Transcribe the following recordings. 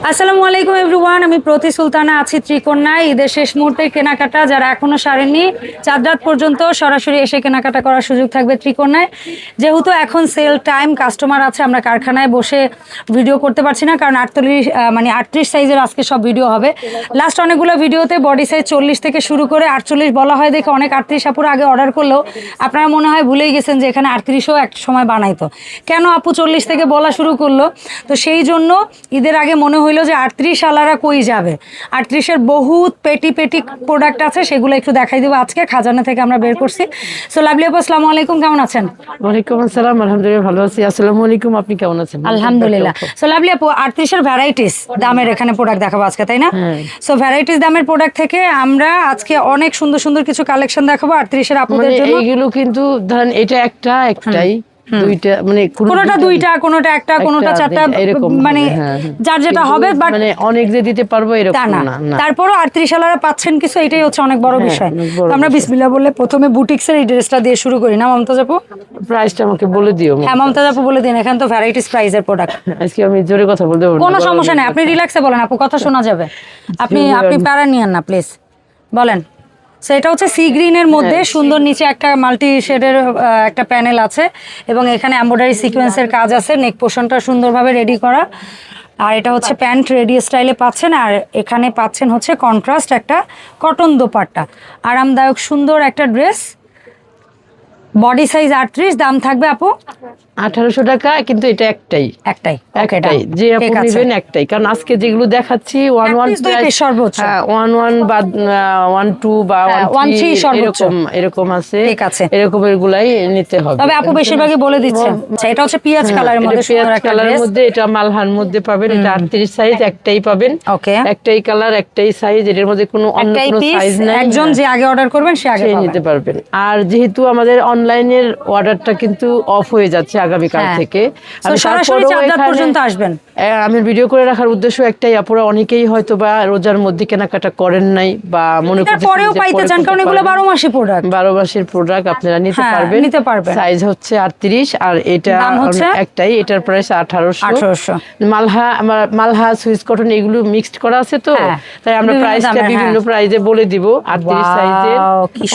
আসসালামু আলাইকুম এভরিওয়ান, আমি প্রতি সুলতানা আছি ত্রিকোণায়। ঈদের শেষ মুহূর্তে কেনাকাটা যারা এখনো সারেননি, চাঁদ রাত পর্যন্ত সরাসরি এসে কেনাকাটা করার সুযোগ থাকবে ত্রিকোণায়। যেহেতু এখন সেল টাইম, কাস্টমার আছে, আমরা কারখানায় বসে ভিডিও করতে পারছি না, কারণ 38 সাইজের আজকে সব ভিডিও হবে। লাস্ট অনেকগুলো ভিডিওতে বডি সাইজ 40 থেকে শুরু করে 48 বলা হয় দেখে অনেক 38 আপুর আগে অর্ডার করলেও আপনারা মনে হয় ভুলেই গেছেন যে এখানে 38ও একটা সময় বানাইতো। কেন আপু 40 থেকে বলা শুরু করলো? তো সেই জন্য ঈদের আগে মনে হইলো যে 38 আলারা কই যাবে। 38-এর বহুত পেটি প্রোডাক্ট আছে, সেগুলো একটু দেখাই দেবো আজকে। খাজানা থেকে আমরা বের করছি। সো লাভলি আপু, আসসালামু আলাইকুম, কেমন আছেন? ওয়ালাইকুম আসসালাম, আলহামদুলিল্লাহ ভালো আছি। আসসালামু আলাইকুম, আপনি কেমন আছেন? আলহামদুলিল্লাহ। সো লাভলি আপু, 38-এর ভ্যারাইটিস দামের এখানে প্রোডাক্ট দেখাবো আজকে, তাই না? সো ভ্যারাইটিস দামের প্রোডাক্ট থেকে আমরা আজকে অনেক সুন্দর সুন্দর কিছু কালেকশন দেখাবো 38-এর আপুদের জন্য। এইগুলো কিন্তু ধরেন এটা একটাই দুইটা, মানে কোনোটা দুইটা, কোনোটা একটা, কোনোটা চারটা, মানে যার যেটা হবে, বাট মানে অনেক যে দিতে পারবো এরকম না। তারপরও 38 আলারা পাচ্ছেন কিছু, এটাই হচ্ছে অনেক বড় বিষয়। আমরা বিসমিল্লাহ বলে প্রথমে বুটিক্সের এই ড্রেসটা দিয়ে শুরু করি না মমতাজ আপু? প্রাইসটা আমাকে বলে দিও। হ্যাঁ মমতাজ আপু বলে দিন, এখানে তো ভ্যারাইটিস প্রাইসের প্রোডাক্ট। আজকে আমি জোরে কথা বলতে পারবো না, কোনো সমস্যা নেই, আপনি রিল্যাক্সে বলেন আপু, কথা শোনা যাবে। আপনি প্যারা নিয়েন না প্লিজ, বলেন। সো এটা হচ্ছে সি গ্রিনের মধ্যে সুন্দর, নিচে একটা মাল্টি শেডের একটা প্যানেল আছে এবং এখানে এমব্রয়ডারি সিকোয়েন্সের কাজ আছে। নেক পোর্শনটা সুন্দরভাবে রেডি করা। আর এটা হচ্ছে প্যান্ট রেডি স্টাইলে পাচ্ছেন, আর এখানে পাচ্ছেন হচ্ছে কন্ট্রাস্ট একটা কটন দোপাট্টা। আরামদায়ক সুন্দর একটা ড্রেস, বডি সাইজ 38, দাম থাকবে আপু 1800 টাকা। কিন্তু এটা একটাই যে আপনি নেবেন একটাই, কারণ আজকে যেগুলো দেখাচ্ছি 11 সর্বোচ্চ, 11 বা 12 বা 13 এরকম আছে। ঠিক আছে, এরকমের গুলাই নিতে হবে। তবে আপু বেশিরভাগই বলে দিচ্ছেন। এটা হচ্ছে পিয়াজ কালারের মধ্যে, সুন্দর একটা কালারের মধ্যে, এটা মালহার মধ্যে পাবেন। এটা 38 সাইজ, একটাই পাবেন। ওকে, একটাই কালার, একটাই সাইজ, এর মধ্যে কোনো অন্য কোনো সাইজ নাই। একজন যে আগে অর্ডার করবেন সে আগে নিতে পারবেন। আর যেহেতু আমাদের অনলাইনের অর্ডারটা কিন্তু অফ হয়ে যাচ্ছে আগামী কাল থেকে, আমি সরাসরি চাঁদ রাত পর্যন্ত আসবেন। আমি ভিডিও করে রাখার উদ্দেশ্য একটাই, আপুরা অনেকেই হয়তো বা রোজার মধ্যে কেনাকাটা করেন নাই বা মনে করতেছেন পরেও পাইতে চান, কারণ এগুলো 12 মাসের প্রোডাক্ট। 12 মাসের প্রোডাক্ট আপনারা নিতে পারবেন। সাইজ হচ্ছে 38, আর এটা একটাই, এটার প্রাইস 1800। মালহা সুইস কটন এগুলো মিক্সড করা আছে, তো তাই আমরা প্রাইসটা বিভিন্ন প্রাইসে বলে দিব। 38 সাইজের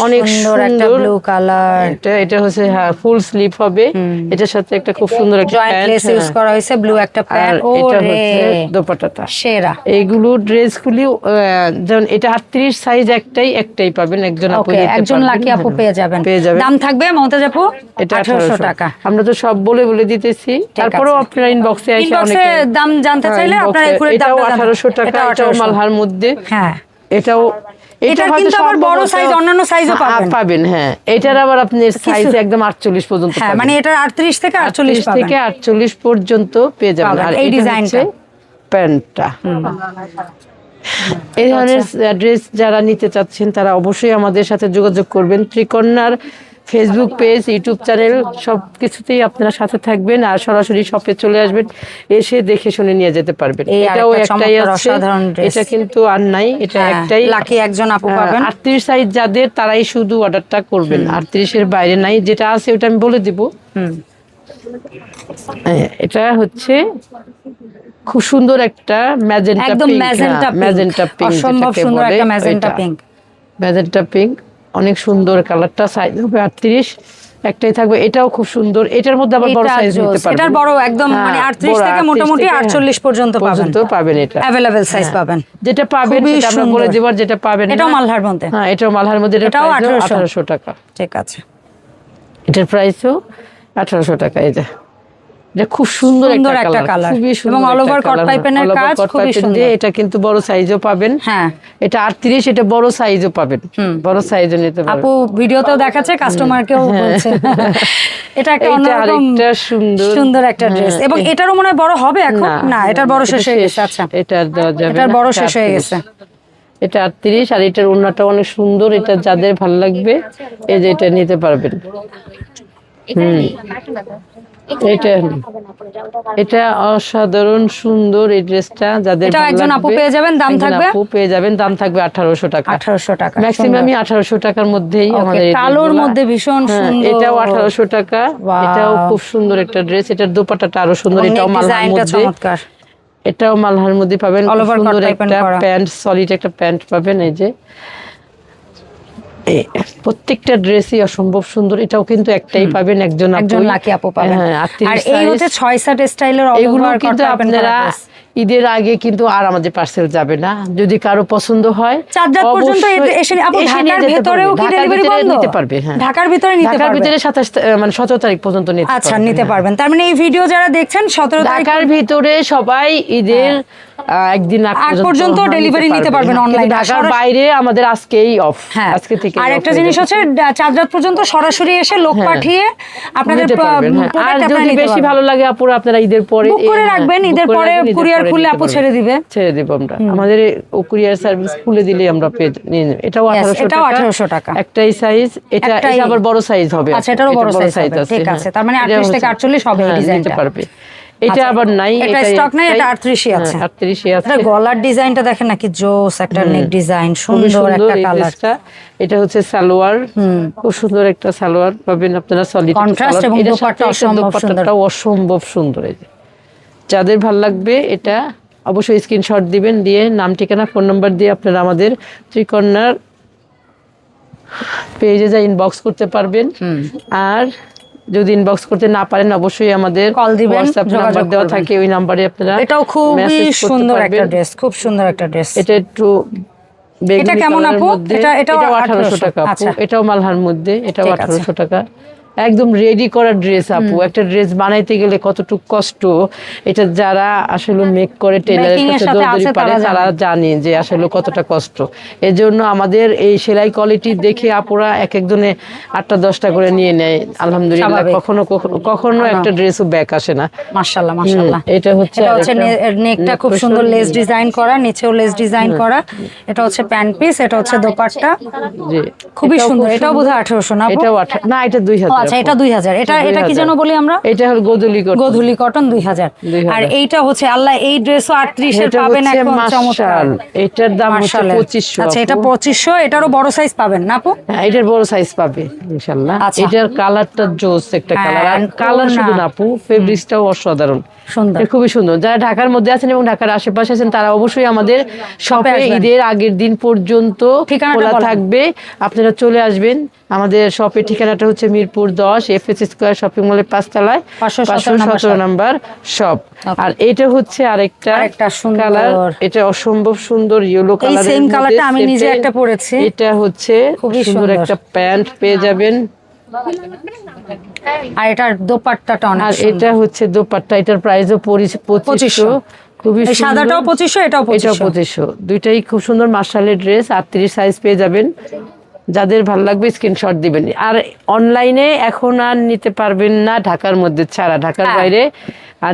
অনেক সুন্দর একটা ব্লু কালার, এটা হচ্ছে ফুল স্লিভ হবে। এটার সাথে একটা খুব সুন্দর একটা প্যান্ট ইউজ করা হয়েছে, ব্লু একটা প্যান্ট। এটা হচ্ছে দোপাট্টাটা সেরা। এইগুলো ড্রেসগুলি যেমন এটা 38 সাইজ, একটাই পাবেন। একজন লাকি আপু পেয়ে যাবেন। দাম থাকবে মমতাজ আপু এটা 1800 টাকা। আমরা তো সব বলে দিতেছি, তারপরেও আপনারা ইনবক্সে এসে অনেকে দাম জানতে চাইলে আপনারা এটাও 1800 টাকা, এটাও মালহার মধ্যে। হ্যাঁ, এটাও এটা কিন্তু আবার বড় সাইজ, অন্যান্য সাইজও পাবেন। হ্যাঁ, এটার আবার আপনি সাইজ একদম 48 পর্যন্ত পাবেন। মানে এটা 38 থেকে 48 পর্যন্ত পেয়ে যাবেন। আর এই ডিজাইনটা প্যান্টটা, এই ধরনের ড্রেস যারা নিতে চাচ্ছেন তারা অবশ্যই আমাদের সাথে যোগাযোগ করবেন। ত্রিকন্যার ফেসবুক পেজ, ইউটিউব চ্যানেল সবকিছুতেই আপনারা সাথে থাকবেন, আর সরাসরি শপে চলে আসবেন, এসে দেখে শুনে নিয়ে যেতে পারবেন। এটাও একটাই আছে, এটা কিন্তু আর নাই, এটা একটাই। লাকি একজন আপু পাবেন। 38 সাইজ যাদের, তারাই শুধু অর্ডারটা করবেন, 38-এর বাইরে নাই। যেটা আছে ওটা আমি বলে দিব। এটা হচ্ছে খুব সুন্দর একটা ম্যাজেন্টা পিঙ্ক, অসম্ভব সুন্দর একটা ম্যাজেন্টা পিঙ্ক, অনেক সুন্দর কালারটা। সাইজ হবে 38, একটাই থাকবে। এটাও খুব সুন্দর। এটার মধ্যে আবার বড় সাইজ নিতে পারবেন। এটার বড় একদম, মানে 38 থেকে মোটামুটি 48 পর্যন্ত পাবেন। এটা अवेलेबल সাইজ পাবেন। যেটা পাবেন সেটা আমরা বলে দেব, আর যেটা পাবেন এটাও মালহার মধ্যে। হ্যাঁ, এটাও মালহার মধ্যে। এটাও 1800 টাকা। ঠিক আছে, এটার প্রাইসও 1800 টাকা। এটা খুব সুন্দর একটা কালার, খুবই সুন্দর, এবং অল ওভার কট পাইপের কাজ, খুবই সুন্দর। এটা কিন্তু বড় সাইজও পাবেন। হ্যাঁ, এটা 38, এটা বড় সাইজও পাবেন। বড় সাইজও নিতে পারবেন। আপু ভিডিওতেও দেখাচ্ছে, কাস্টমারকেও বলছে। এটা একটা অন্যরকম সুন্দর একটা ড্রেস, এবং এটারও মনে হয় বড় হবে এখন। না, এটার বড় শেষ হয়ে গেছে। আচ্ছা, এটার দেওয়া যাবে, এটার বড় শেষ হয়ে গেছে। এটা 38, আর এটার ওড়নাটা অনেক সুন্দর। এটা যাদের ভালো লাগবে এই যে এটা নিতে পারবেন। এটা অসাধারণ সুন্দর এই ড্রেসটা, যাদের এটা একজন আপু পেয়ে যাবেন। দাম থাকবে 1800 টাকা। 1800 টাকা, ম্যাক্সিমামই 1800 টাকার মধ্যেই আমাদের। কালোর মধ্যে ভীষণ সুন্দর, এটাও 1800 টাকা। এটাও খুব সুন্দর একটা ড্রেস। এটার দোপাট্টাটা আরো সুন্দর, এটাও মালহার মধ্যে। এটাও মালহার মধ্যে পাবেন, সুন্দর একটা প্যান্ট, সলিড একটা প্যান্ট পাবেন। এই যে প্রত্যেকটা ড্রেসই অসম্ভব সুন্দর। এটাও কিন্তু একটাই পাবেন, একজন লাকি আপু পাবেন। আর এই হচ্ছে 6-7 স্টাইলের এগুলো কিন্তু আপনারা ঈদের আগে কিন্তু আর আমাদের পার্সেল যাবে না। যদি কারো পছন্দ হয় চাঁদরাত পর্যন্ত এসে আপু ঢাকার ভিতরেও কি ডেলিভারি বন্ধ? নিতে পারবে। হ্যাঁ, ঢাকার ভিতরে নিতে পারবে, ঢাকার ভিতরে 17 তারিখ পর্যন্ত নিতে পারবে। আচ্ছা, নিতে পারবেন। তার মানে এই ভিডিও যারা দেখছেন 17 তারিখ ঢাকার ভিতরে সবাই ঈদের একদিন আগ পর্যন্ত ডেলিভারি নিতে পারবেন অনলাইন। ঢাকার বাইরে আমাদের আজকেই অফ, আজকে থেকে। আর একটা জিনিস হচ্ছে চাঁদরাত পর্যন্ত সরাসরি এসে লোক পাঠিয়ে আপনাদের আর যদি বেশি ভালো লাগে আপুরা আপনারা ঈদের পরে বুক করে রাখবেন, ঈদের পরে কুরিয়ার খুলে আপু ছেড়ে দিব আমরা। আমাদের কুরিয়ার সার্ভিস খুলে দিলে আমরা নিয়ে নেব। এটাও 1800 টাকা একটাই সাইজ। এটা আবার বড় সাইজ হবে। আচ্ছা, এটারও বড় সাইজ আছে, ঠিক আছে। তার মানে 38 থেকে 48 হবে এই ডিজাইনটা পারবে। এটা আবার নাই, এটা স্টক নাই, এটা 38 আছে। 38 আছে। এটা গলার ডিজাইনটা দেখেন নাকি জোস, একটা নেক ডিজাইন, সুন্দর একটা কালার। এটা হচ্ছে সালোয়ার, খুব সুন্দর একটা সালোয়ার পাবেন আপনারা, সলিড কন্ট্রাস্ট, এবং দোপাট্টা অসম্ভব সুন্দর। এই যে যাদের ভালো লাগবে এটা অবশ্যই স্ক্রিনশট দিবেন, দিয়ে নাম, ঠিকানা, ফোন নাম্বার দিয়ে আপনারা আমাদের ত্রিকন্যার পেজে যা ইনবক্স করতে পারবেন। আর যদি ইনবক্স করতে না পারেন অবশ্যই আমাদের কল দিবেন, হোয়াটসঅ্যাপ নাম্বার দেওয়া থাকে, ওই নাম্বারে আপনারা। এটাও খুবই সুন্দর একটা ড্রেস, খুব সুন্দর একটা ড্রেস। এটা একটু এটা কেমন আপু? এটাও 1800 টাকা আপু। এটাও মালহার মধ্যে, এটাও 1800 টাকা। একদম রেডি করা ড্রেস আপু। একটা ড্রেস বানাইতে গেলে কতটুকু কষ্ট, এটা যারা আসলে মেক করে টেলারের কাছে দৌড়দৌড়ি পারে তারা জানে যে আসলে কতটা কষ্ট। এজন্য আমাদের এই সেলাই কোয়ালিটি দেখে আপুরা এক একজনে 8টা-10টা করে নিয়ে নেয়। আলহামদুলিল্লাহ, কখনো একটা ড্রেসও ব্যাক আসে না। মাশাআল্লাহ মাশাআল্লাহ। এটা হচ্ছে নেকটা খুব সুন্দর লেস ডিজাইন করা, নিচেও লেস ডিজাইন করা। এটা হচ্ছে প্যান্ট পিস, এটা হচ্ছে দোপাট্টা। জি, খুবই সুন্দর। এটাও বোধহয় 1800 না? এটাও না, এটা 2000। আচ্ছা, এটা 2000। এটা কি যেন বলি আমরা? এটা হলো গোধুলি কটন 2000। আর এইটা হচ্ছে আল্লাহ, এই ড্রেসও 38 এর পাবেন এখন, চমৎকার। এটার দাম হচ্ছে 2500। আচ্ছা, এটা 2500। এটারও বড় সাইজ পাবেন না আপু? হ্যাঁ, এটার বড় সাইজ পাবে ইনশাআল্লাহ। এটার কালারটা জোস একটা কালার। আর কালার শুধু না আপু, ফেব্রিক্সটাও অসাধারণ সুন্দর, খুবই সুন্দর। যারা ঢাকার মধ্যে আছেন এবং ঢাকার আশেপাশে আছেন তারা অবশ্যই আমাদের শপে ঈদের আগের দিন পর্যন্ত খোলা থাকবে, আপনারা চলে আসবেন। আমাদের শপের ঠিকানাটা হচ্ছে মিরপুর 10 এফএস স্কয়ার শপিং মলের 5 তলায় 517 নাম্বার শপ। আর এটা হচ্ছে আরেকটা কালার, এটা অসম্ভব সুন্দর ইয়েলো কালার। এই সেম কালারটা আমি নিজে একটা পরেছি। এটা হচ্ছে খুবই সুন্দর একটা প্যান্ট পেয়ে যাবেন। আর এটার দোপাট্টাটা অনেক সুন্দর। আর এটা হচ্ছে দোপাট্টা, এটার প্রাইসও 2500। খুবই সুন্দর। সাদাটাও 2500, এটাও 2500। দুইটাই খুব সুন্দর মাশরালের ড্রেস। 38 সাইজ পেয়ে যাবেন। যাদের ভালো লাগবে স্ক্রিনশট দিবেন। আর অনলাইনে এখন আর নিতে পারবেন না ঢাকার মধ্যে ছাড়া, ঢাকার বাইরে।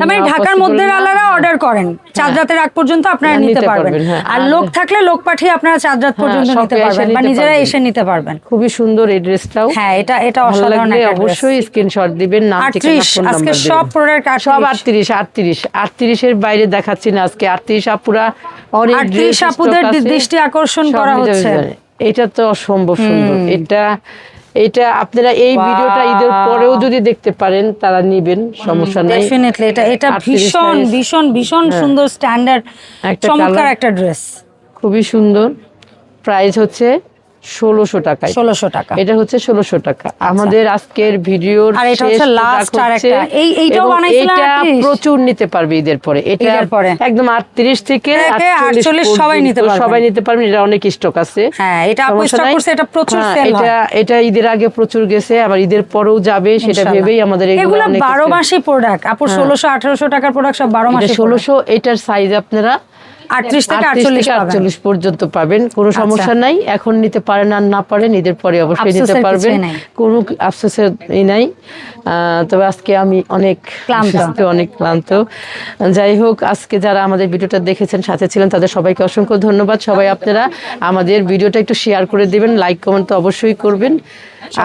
মানে ঢাকার মধ্যে আলাদা অর্ডার করেন, চাঁদরাতের আগ পর্যন্ত আপনারা নিতে পারবেন। আর লোক থাকলে লোক পাঠিয়ে আপনারা চাঁদরাত পর্যন্ত নিতে পারবেন, বা নিজেরা এসে নিতে পারবেন। খুবই সুন্দর এই ড্রেসটাও। হ্যাঁ, এটা অসাধারণ একটা ড্রেস। অবশ্যই স্ক্রিনশট দিবেন, নাম, ঠিকানা, ফোন নাম্বার দিবেন। আজকে সব প্রোডাক্ট সব 38 এর বাইরে দেখাচ্ছি না আজকে। 38 আপুরা অনেক ড্রেস, 38 আপুদের দৃষ্টি আকর্ষণ করা হচ্ছে। এটা তো অসম্ভব সুন্দর। এটা আপনারা এই ভিডিওটা ঈদের পরেও যদি দেখতে পারেন তারা নেবেন, সমস্যা নাই। ডেফিনেটলি এটা ভীষণ ভীষণ ভীষণ সুন্দর, স্ট্যান্ডার্ড চমৎকার একটা ড্রেস, খুবই সুন্দর। প্রাইস হচ্ছে 1600 টাকা। 1600 টাকা। এটা হচ্ছে 1600 টাকা। আমাদের আজকের ভিডিওর আর এটা হচ্ছে লাস্ট আরেকটা। এইটাও বানাইছিলাম। এটা প্রচুর নিতে পারবে ঈদের পরে। এটা একদম 38 থেকে 48 সবাই নিতে পারবে। এটা অনেক স্টক আছে। হ্যাঁ, এটা আপু স্টক করছে, এটা প্রচুর সেল হয়। এটা ঈদের আগে প্রচুর গেছে, আবার ঈদের পরেও যাবে, সেটা ভেবেই আমাদের এগুলো 12 মাসি প্রোডাক্ট। আপু 1600-1800 টাকার প্রোডাক্ট সব 12 মাসি। 1600। এটার সাইজ আপনারা 38 থেকে 48 পর্যন্ত পাবেন, কোনো সমস্যা নাই। এখন নিতে পারেন আর না পারেন, ঈদের পরে অবশ্যই নিতে পারবেন, কোনো আফসোসের নাই। তবে আজকে আমি অনেক ক্লান্ত। যাই হোক, আজকে যারা আমাদের ভিডিওটা দেখেছেন, সাথে ছিলেন, তাদের সবাইকে অসংখ্য ধন্যবাদ। সবাই আপনারা আমাদের ভিডিওটা একটু শেয়ার করে দিবেন, লাইক কমেন্ট তো অবশ্যই করবেন।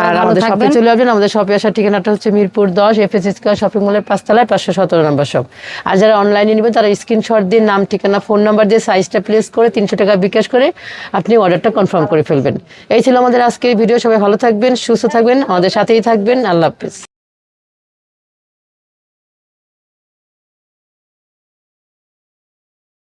আর আমাদের শপে চলে আসবেন। আমাদের শপে আসার ঠিকানাটা হচ্ছে মিরপুর 10 এফএস স্কয়ার শপিং মলের 5 তলায় 517 নম্বর শপ। আর যারা অনলাইনে নেবেন তারা স্ক্রিনশট দিয়ে নাম, ঠিকানা, ফোন নাম্বার দিয়ে সাইজটা প্লেস করে 300 টাকা বিকাশ করে আপনি অর্ডারটা কনফার্ম করে ফেলবেন। এই ছিল আমাদের আজকের ভিডিও। সবাই ভালো থাকবেন, সুস্থ থাকবেন, আমাদের সাথেই থাকবেন। আল্লাহ হাফেজ।